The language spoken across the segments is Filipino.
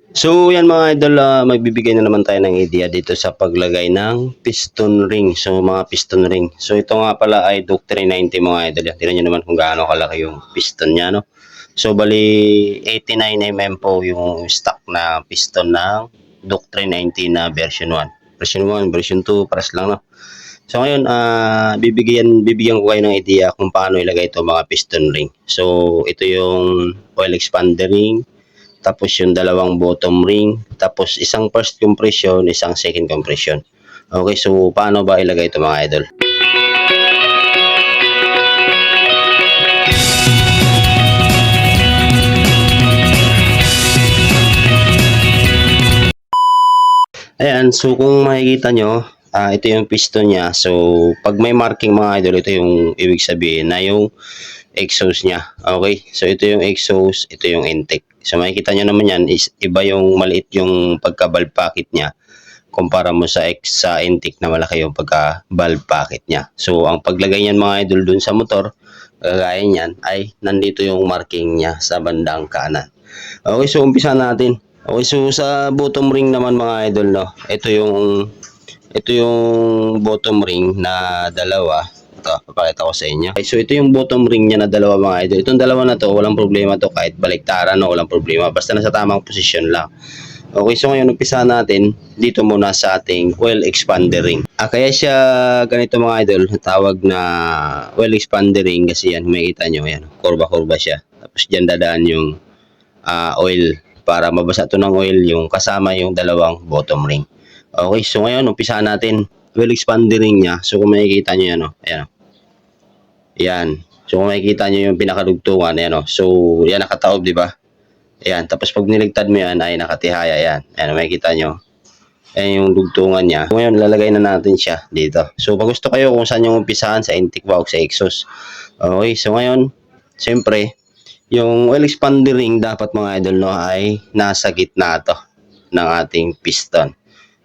So yan mga idol, magbibigay na naman tayo ng idea dito sa paglagay ng piston ring. So mga piston ring. So ito nga pala ay Duke 390 mga idol. Tingnan nyo naman kung gaano kalaki yung piston niya, no? So bali 89 mm po yung stock na piston ng Duke 390 na version 1. Version 1, version 2, paras lang, no? So ngayon, bibigyan ko kayo ng idea kung paano ilagay ito mga piston ring. So ito yung oil expander ring, tapos yung dalawang bottom ring, tapos isang first compression, isang second compression. Okay, so paano ba ilagay ito mga idol? Ayan, so kung makikita nyo, ito yung piston niya. So pag may marking mga idol, ito yung ibig sabihin na yung exhaust niya. Okay, so ito yung exhaust, ito yung intake. So makikita nyo naman yan, is iba yung maliit yung pagka-valve packet niya kumpara mo sa intake na malaki yung pagka-valve packet niya. So ang paglagay niyan mga idol dun sa motor, kagaya niyan, ay nandito yung marking niya sa bandang kanan. Okay, so umpisa natin. Okay, so sa bottom ring naman mga idol, no, ito yung bottom ring na dalawa. Ito, papakita ko sa inyo. Okay, so ito yung bottom ring niya na dalawa mga idol. Itong dalawa na to, walang problema to kahit baliktaran, no, walang problema. Basta nasa tamang posisyon lang. Okay, so ngayon umpisa natin dito muna sa ating oil expander ring. Kaya siya ganito mga idol, tawag na oil expander ring kasi yan, makikita nyo, yan, kurba-kurba siya. Tapos dyan dadaan yung oil para mabasa ito ng oil yung kasama yung dalawang bottom ring. Okay, so ngayon umpisa natin oil expander ring niya. So kung makikita nyo yan, ayan, yan. So kung makikita nyo yung pinakadugtungan, ayan, so yan nakataob, di ba? Ayan, tapos pag niligtad mo yan ay nakatihaya yan. Ayan, makikita nyo. Ayan yung dugtungan niya. So, ngayon, lalagay na natin siya dito. So, pag gusto kayo kung saan yung umpisahan, sa intake ba o sa exhaust. Okay, so ngayon, siyempre, yung oil expander ring dapat mga idol, no, ay nasa gitna to ng ating piston.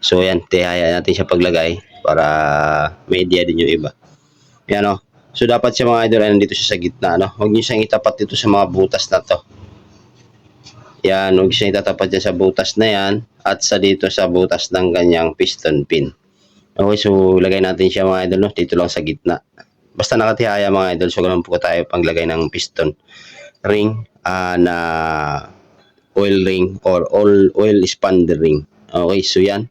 So, ayan, tihaya natin siya paglagay para may idea din yung iba. Ayan, no. So, dapat siya mga idol ay nandito siya sa gitna, no. Huwag nyo siyang itapat dito sa mga butas na to. Yan, huwag siya itatapat dyan sa butas na yan at sa dito sa butas ng kanyang piston pin. Okay, so lagay natin siya mga idol, no? Dito lang sa gitna. Basta nakatihaya mga idol, so ganun po tayo paglagay ng piston ring na oil ring or oil expander ring. Okay, so yan.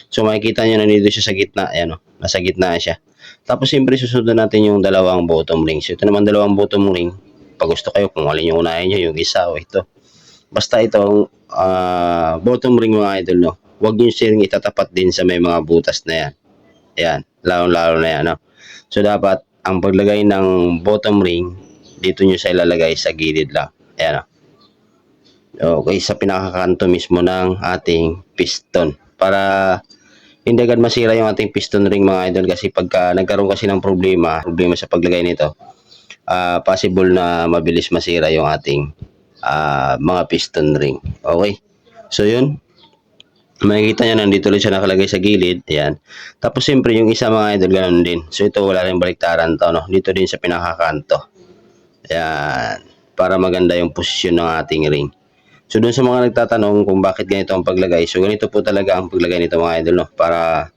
So makikita nyo na dito siya sa gitna. Ayan, no? Nasa gitna siya. Tapos siyempre susunod natin yung dalawang bottom ring. So ito naman dalawang bottom ring. Pag gusto kayo kung alin yung unahin nyo, yung isa o ito. Basta itong bottom ring mga idol, no, huwag nyo siya itatapat din sa may mga butas na yan. Ayan, lalo na yan, no. So dapat ang paglagay ng bottom ring, dito nyo siya ilalagay sa gilid lang. Ayan, no. Okay, sa pinakakanto mismo ng ating piston. Para hindi agad masira yung ating piston ring mga idol, kasi pagka nagkaroon kasi ng problema sa paglagay nito, possible na mabilis masira yung ating mga piston ring. Okay, so yun, makikita nyo nandito ulit siya nakalagay sa gilid. Ayan, tapos siyempre yung isa mga idol ganun din. So ito wala rin baliktaran to, no? Dito din sa pinakakanto. Ayan, para maganda yung posisyon ng ating ring. So dun sa mga nagtatanong kung bakit ganito ang paglagay, so ganito po talaga ang paglagay nito mga idol, no? Para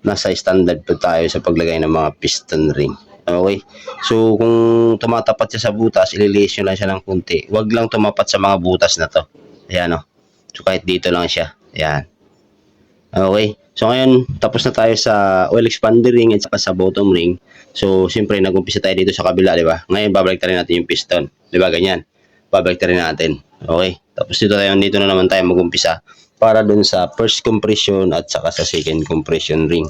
nasa standard po tayo sa paglagay ng mga piston ring. Okay, so kung tumatapat siya sa butas, ililiis nyo lang siya ng kunti. Huwag lang tumapat sa mga butas na to. Ayan, o. So kahit dito lang siya. Ayan. Okay, so ngayon tapos na tayo sa oil expander ring at saka sa bottom ring. So siyempre nag-umpisa tayo dito sa kabila, di ba? Ngayon babalik tayo natin yung piston, di ba? Ganyan, babalik tayo natin. Okay, tapos dito na naman tayo mag-umpisa para dun sa first compression at saka sa second compression ring.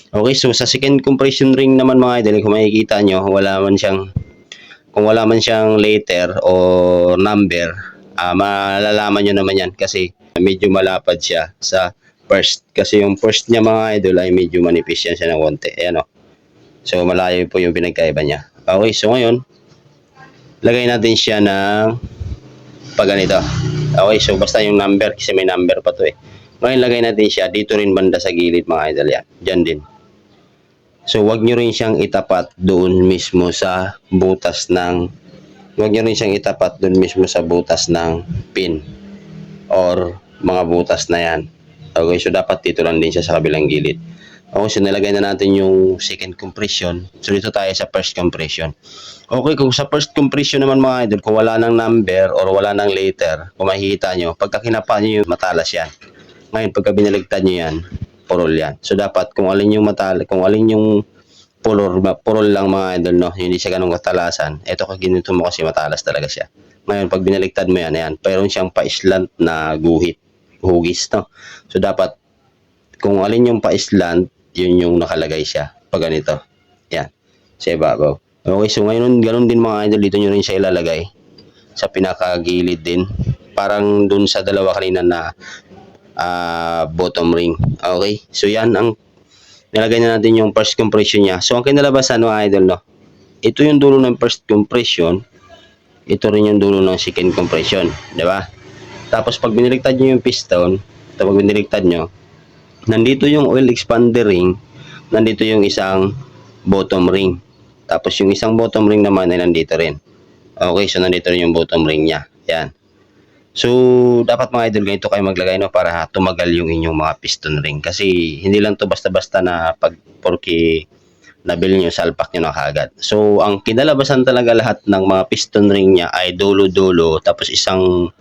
Okay, so sa second compression ring naman mga idol, kung makikita nyo, kung wala man siyang letter o number, malalaman nyo naman yan kasi medyo malapad siya sa first. Kasi yung first niya mga idol ay medyo manipis yan siya ng konti. Ayan, o. So malayo po yung pinagkaiba niya. Okay, so ngayon, lagay natin siya ng pagganito. Okay, so basta yung number kasi may number pa to eh. Ngayon lagay natin siya dito rin banda sa gilid mga idol yan. Diyan din. So, wag nyo rin siyang itapat doon mismo sa butas ng pin or mga butas na yan. Okay, so dapat dito lang din siya sa kabilang gilid. Okay, so nilagay na natin yung second compression. So dito tayo sa first compression. Okay, kung sa first compression naman mga idol, kung wala ng number or wala ng letter, kung makikita nyo, pagka kinapa nyo yung matalas yan. Ngayon, pagka binaligtad nyo yan, purol yan. So dapat kung alin yung matalas, kung alin yung purol lang mga idol, no, hindi siya ganun katalasan. Ito kung ginito mo kasi matalas talaga siya. Ngayon, pag binaligtad mo yan, ayan, mayroon siyang pa-slant na guhit, hugis, no. So dapat kung alin yung pa-slant, yun yung nakalagay siya pag ganito. Yan, sa ibabaw. Okay, so ngayon ganun din mga idol, dito nyo rin siya ilalagay sa pinakagilid din. Parang dun sa dalawa kanina na bottom ring. Okay, so yan ang nilagay na natin yung first compression niya. So ang kinalabasan mga idol, no, ito yung dulo ng first compression, ito rin yung dulo ng second compression, di ba? Tapos pag biniligtad nyo yung piston, pag biniligtad nyo, nandito yung oil expander ring, nandito yung isang bottom ring. Tapos yung isang bottom ring naman ay nandito rin. Okay, so nandito rin yung bottom ring niya. Yan. So, dapat mga idol, ganito kayo maglagay, no, para tumagal yung inyong mga piston ring. Kasi hindi lang to basta-basta na porque nabili nyo, salpak nyo na kagad. So, ang kinalabasan talaga lahat ng mga piston ring niya ay dulo-dulo, tapos isang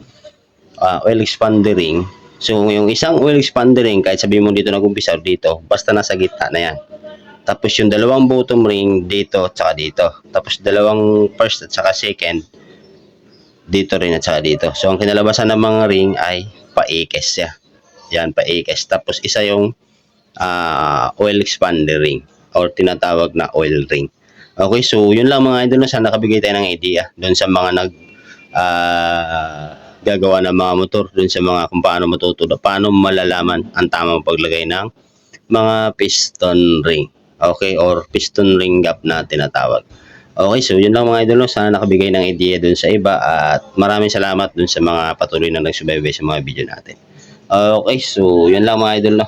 oil expander ring. So, yung isang oil expander ring, kahit sabihin mo dito nag-umpisa dito, basta nasa gitna na yan. Tapos yung dalawang bottom ring dito at saka dito. Tapos dalawang first at saka second dito rin at saka dito. So, ang kinalabasan ng mga ring ay paikes siya. Yan, paikes. Tapos isa yung oil expander ring or tinatawag na oil ring. Okay, so yun lang mga idol. Sana nakabigay tayo ng idea doon sa mga gagawa ng mga motor, dun sa mga kung paano matututo, paano malalaman ang tamang paglagay ng mga piston ring, okay, or piston ring gap na tinatawag. Okay, so yun lang mga idol, no? Sana nakabigay ng idea dun sa iba at maraming salamat dun sa mga patuloy na nagsubaybay sa mga video natin. Okay, so yun lang mga idol, no?